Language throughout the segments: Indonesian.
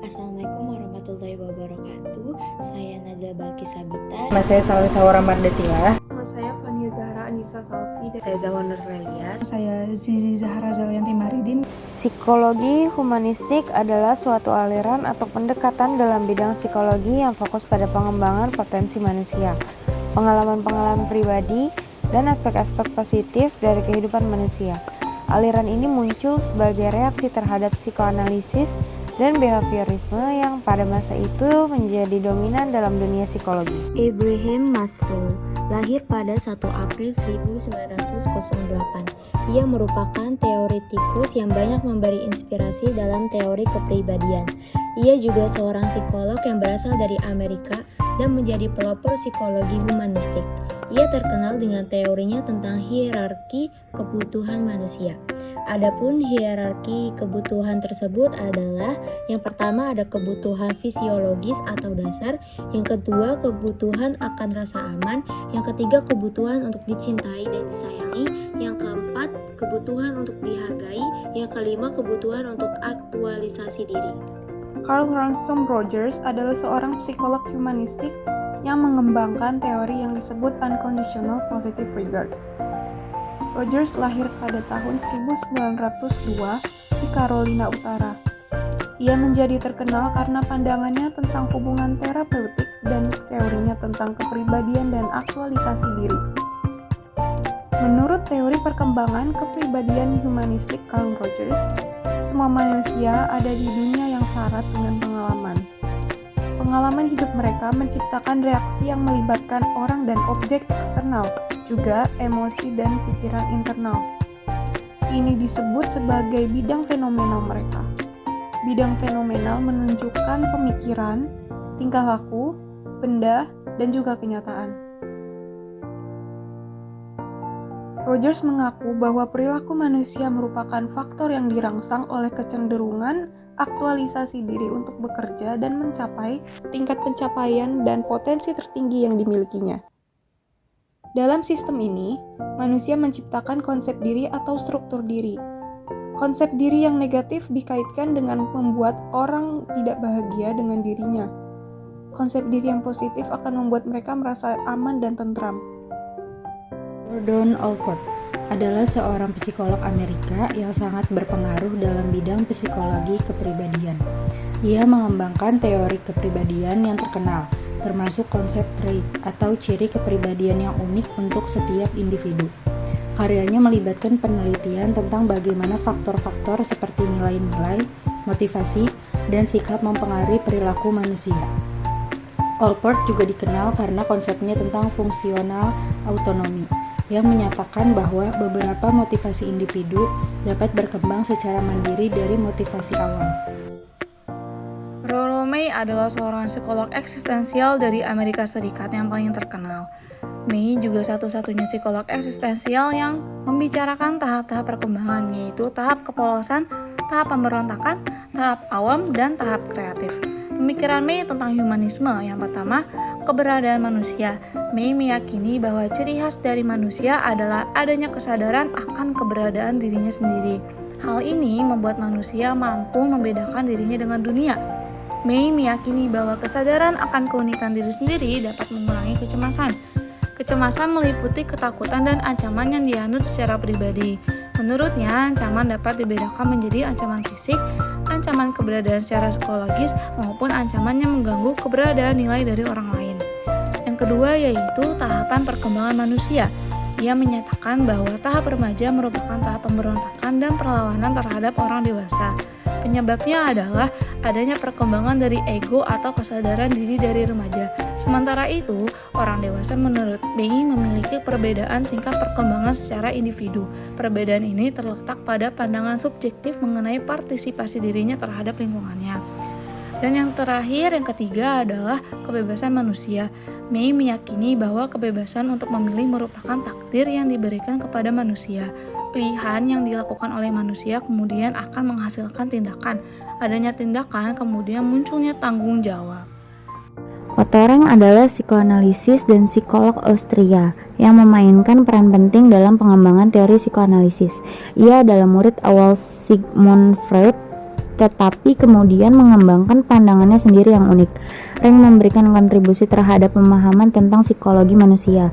Assalamualaikum warahmatullahi wabarakatuh. Saya Najla Balki Sabita. Nama saya Salih Sawara Mardetila. Nama saya Fania Zahra Anissa Salfi. Saya Zawon Nurfelias. Saya Zizi Zahra Zalianti Maridin. Psikologi humanistik adalah suatu aliran atau pendekatan dalam bidang psikologi yang fokus pada pengembangan potensi manusia, pengalaman-pengalaman pribadi, dan aspek-aspek positif dari kehidupan manusia. Aliran ini muncul sebagai reaksi terhadap psikoanalisis dan behaviorisme yang pada masa itu menjadi dominan dalam dunia psikologi. Abraham Maslow lahir pada 1 April 1908. Ia merupakan teoretikus yang banyak memberi inspirasi dalam teori kepribadian. Ia juga seorang psikolog yang berasal dari Amerika dan menjadi pelopor psikologi humanistik. Ia terkenal dengan teorinya tentang hierarki kebutuhan manusia. Adapun hierarki kebutuhan tersebut adalah yang pertama ada kebutuhan fisiologis atau dasar, yang kedua kebutuhan akan rasa aman, yang ketiga kebutuhan untuk dicintai dan disayangi, yang keempat kebutuhan untuk dihargai, yang kelima kebutuhan untuk aktualisasi diri. Carl Ransom Rogers adalah seorang psikolog humanistik yang mengembangkan teori yang disebut unconditional positive regard. Rogers lahir pada tahun 1902 di Carolina Utara. Ia menjadi terkenal karena pandangannya tentang hubungan terapeutik dan teorinya tentang kepribadian dan aktualisasi diri. Menurut teori perkembangan kepribadian humanistik Carl Rogers, semua manusia ada di dunia yang syarat dengan pengalaman. Pengalaman hidup mereka menciptakan reaksi yang melibatkan orang dan objek eksternal, juga emosi dan pikiran internal. Ini disebut sebagai bidang fenomenal mereka. Bidang fenomenal menunjukkan pemikiran, tingkah laku, benda, dan juga kenyataan. Rogers mengaku bahwa perilaku manusia merupakan faktor yang dirangsang oleh kecenderungan aktualisasi diri untuk bekerja dan mencapai tingkat pencapaian dan potensi tertinggi yang dimilikinya. Dalam sistem ini, manusia menciptakan konsep diri atau struktur diri. Konsep diri yang negatif dikaitkan dengan membuat orang tidak bahagia dengan dirinya. Konsep diri yang positif akan membuat mereka merasa aman dan tentram. Gordon Allport adalah seorang psikolog Amerika yang sangat berpengaruh dalam bidang psikologi kepribadian. Ia mengembangkan teori kepribadian yang terkenal, termasuk konsep trait atau ciri kepribadian yang unik untuk setiap individu. Karyanya melibatkan penelitian tentang bagaimana faktor-faktor seperti nilai-nilai, motivasi, dan sikap mempengaruhi perilaku manusia. Allport juga dikenal karena konsepnya tentang fungsional autonomi, yang menyatakan bahwa beberapa motivasi individu dapat berkembang secara mandiri dari motivasi awal. Rollo May adalah seorang psikolog eksistensial dari Amerika Serikat yang paling terkenal. May juga satu-satunya psikolog eksistensial yang membicarakan tahap-tahap perkembangan, yaitu tahap kepolosan, tahap pemberontakan, tahap awam, dan tahap kreatif. Pemikiran May tentang humanisme yang pertama, keberadaan manusia. May meyakini bahwa ciri khas dari manusia adalah adanya kesadaran akan keberadaan dirinya sendiri. Hal ini membuat manusia mampu membedakan dirinya dengan dunia. May meyakini bahwa kesadaran akan keunikan diri sendiri dapat mengurangi kecemasan. Kecemasan meliputi ketakutan dan ancaman yang dianut secara pribadi. Menurutnya, ancaman dapat dibedakan menjadi ancaman fisik, ancaman keberadaan secara psikologis, maupun ancaman yang mengganggu keberadaan nilai dari orang lain. Yang kedua yaitu tahapan perkembangan manusia. Ia menyatakan bahwa tahap remaja merupakan tahap pemberontakan dan perlawanan terhadap orang dewasa. Penyebabnya adalah adanya perkembangan dari ego atau kesadaran diri dari remaja. Sementara itu, orang dewasa menurut May memiliki perbedaan tingkat perkembangan secara individu. Perbedaan ini terletak pada pandangan subjektif mengenai partisipasi dirinya terhadap lingkungannya. Dan yang terakhir, yang ketiga adalah kebebasan manusia. May meyakini bahwa kebebasan untuk memilih merupakan takdir yang diberikan kepada manusia. Pilihan yang dilakukan oleh manusia kemudian akan menghasilkan tindakan. Adanya tindakan, kemudian munculnya tanggung jawab. Otto Rank adalah psikoanalisis dan psikolog Austria yang memainkan peran penting dalam pengembangan teori psikoanalisis. Ia adalah murid awal Sigmund Freud tetapi kemudian mengembangkan pandangannya sendiri yang unik. Rank memberikan kontribusi terhadap pemahaman tentang psikologi manusia,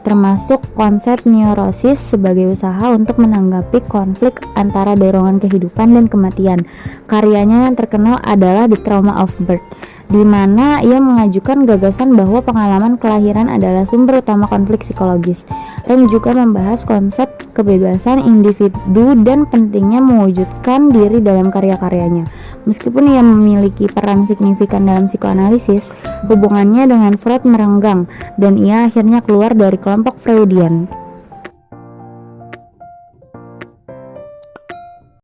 termasuk konsep neurosis sebagai usaha untuk menanggapi konflik antara dorongan kehidupan dan kematian. Karyanya yang terkenal adalah The Trauma of Birth, di mana ia mengajukan gagasan bahwa pengalaman kelahiran adalah sumber utama konflik psikologis. Rank juga membahas konsep kebebasan individu dan pentingnya mewujudkan diri dalam karya-karyanya. Meskipun ia memiliki peran signifikan dalam psikoanalisis, hubungannya dengan Freud merenggang dan ia akhirnya keluar dari kelompok Freudian.